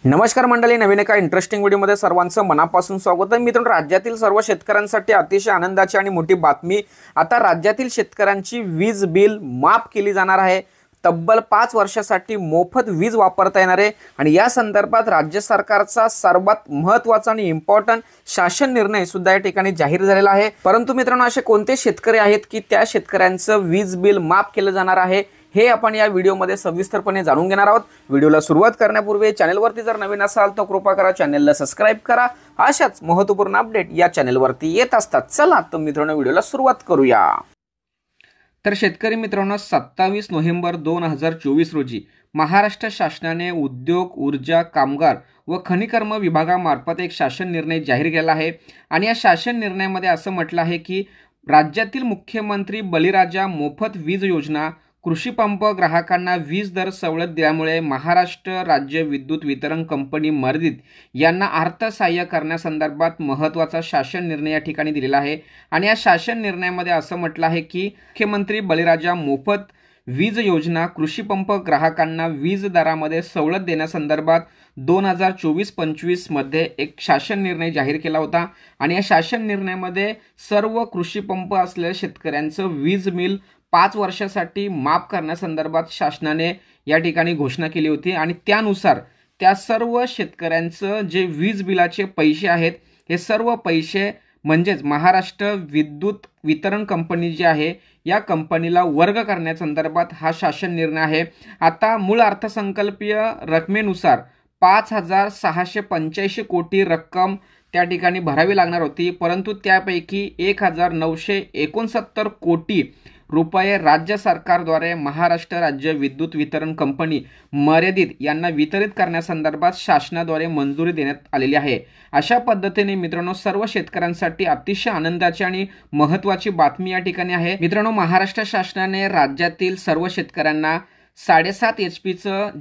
नमस्कार मंडळी, नवीन एका इंटरेस्टिंग व्हिडिओमध्ये सर्वांचं मनापासून स्वागत आहे। मित्रांनो, राज्यातील सर्व शेतकऱ्यांसाठी अतिशय आनंदाची आणि मोठी बातमी। आता राज्यातील शेतकऱ्यांची वीज बिल माफ केली जाणार आहे। तब्बल 5 वर्षासाठी मोफत वीज वापरता येणार आहे आणि या संदर्भात राज्य सरकारचा सर्वात महत्त्वाचा आणि इम्पॉर्टंट शासन निर्णय सुद्धा या ठिकाणी जाहीर झालेला आहे। परंतु मित्रांनो, असे कोणते शेतकरी आहेत की त्या शेतकऱ्यांचं वीज बिल माफ केलं जाणार आहे हे आपण या व्हिडिओमध्ये सविस्तरपणे जाणून घेणार आहोत। व्हिडिओला सुरुवात करण्यापूर्वी चॅनलवरती जर नवीन असाल तर कृपया करा चॅनलला सबस्क्राइब करा। अशाच महत्त्वपूर्ण अपडेट या चॅनलवरती येत असतात। चला तर मित्रांनो, व्हिडिओला सुरुवात करूया। तर शेतकरी मित्रांनो, 27 नोव्हेंबर 2024 रोजी महाराष्ट्र शासनाने उद्योग, ऊर्जा, कामगार व खनिकर्म विभागामार्फत एक शासन निर्णय जाहीर केला आहे आणि या शासन निर्णयामध्ये असं म्हटलं आहे की राज्यातील मुख्यमंत्री बळीराजा मोफत वीज योजना, कृषी पंप ग्राहकांना वीज दर सवलत दिल्यामुळे महाराष्ट्र राज्य विद्युत वितरण कंपनी मर्यादित यांना अर्थसहाय्य करण्यासंदर्भात महत्त्वाचा शासन निर्णय या ठिकाणी दिलेला आहे। आणि या शासन निर्णयामध्ये असं म्हटलं आहे की मुख्यमंत्री बळीराजा मोफत वीज योजना, कृषी पंप ग्राहकांना वीज दरामध्ये सवलत देण्यासंदर्भात 2024-25 मध्ये एक शासन निर्णय जाहीर केला होता आणि या शासन निर्णयामध्ये सर्व कृषी पंप असलेल्या शेतकऱ्यांचं वीज बिल 5 वर्षासाठी माफ करण्यासंदर्भात शासनाने या ठिकाणी घोषणा केली होती आणि त्यानुसार त्या सर्व शेतकऱ्यांचं जे वीज बिलाचे पैसे आहेत हे सर्व पैसे म्हणजेच महाराष्ट्र विद्युत वितरण कंपनी जी आहे या कंपनीला वर्ग करण्यासंदर्भात हा शासन निर्णय आहे। आता मूळ अर्थसंकल्पीय रकमेनुसार 5,685 कोटी रक्कम त्या ठिकाणी भरावी लागणार होती, परंतु त्यापैकी 1,969 कोटी रुपये राज्य सरकारद्वारे महाराष्ट्र राज्य विद्युत वितरण कंपनी मर्यादित यांना वितरित करण्यासंदर्भात शासनाद्वारे मंजुरी देण्यात आलेली आहे। अशा पद्धतीने मित्रांनो, सर्व शेतकऱ्यांसाठी अतिशय आनंदाची आणि महत्त्वाची बातमी या ठिकाणी आहे। मित्रांनो, महाराष्ट्र शासनाने राज्यातील सर्व शेतकऱ्यांना 7.5 HP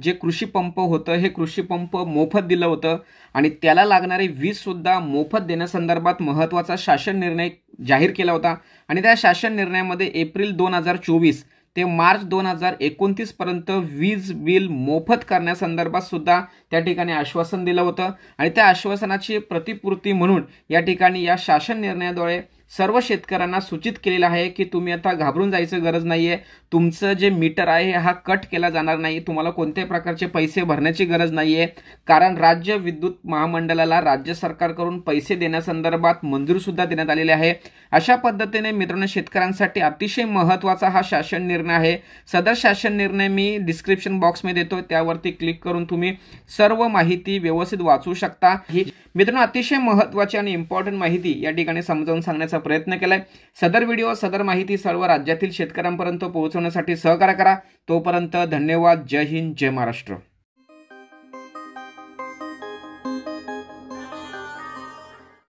जे कृषी पंप होतं हे कृषी पंप मोफत दिलं होतं आणि त्याला लागणारी वीज सुद्धा मोफत देण्यासंदर्भात महत्त्वाचा शासन निर्णय जाहीर केला होता आणि त्या शासन निर्णयामध्ये एप्रिल 2024 ते मार्च 2029 पर्यंत वीज बिल मोफत करण्यासंदर्भात सुद्धा त्या ठिकाणी आश्वासन दिलं होतं आणि त्या आश्वासनाची प्रतिपूर्ती म्हणून या ठिकाणी या शासन निर्णयाद्वारे सर्व शेतकऱ्यांना सूचित केलेलं आहे की तुम्ही आता घाबरून जायचं गरज नाहीये। तुमचं जे मीटर आहे हा कट केला जाणार नाही, तुम्हाला कोणत्याही प्रकारचे पैसे भरण्याची गरज नाहीये, कारण राज्य विद्युत महामंडळाला राज्य सरकारकडून पैसे देण्यासंदर्भात मंजुरी सुद्धा देण्यात आलेली आहे। अशा पद्धतीने मित्रांनो, शेतकऱ्यांसाठी अतिशय महत्त्वाचा हा शासन निर्णय आहे। सदर शासन निर्णय मी डिस्क्रिप्शन बॉक्समध्ये देतो, त्यावरती क्लिक करून तुम्ही सर्व माहिती व्यवस्थित वाचू शकता। ही मित्रांनो अतिशय महत्त्वाची आणि इम्पॉर्टंट माहिती या ठिकाणी समजावून सांगण्याचा प्रयत्न केलाय। सदर व्हिडिओ सदर माहिती सर्व राज्यातील शेतकऱ्यांपर्यंत पोहोचवण्यासाठी सहकार्य करा। तोपर्यंत धन्यवाद। जय हिंद, जय महाराष्ट्र।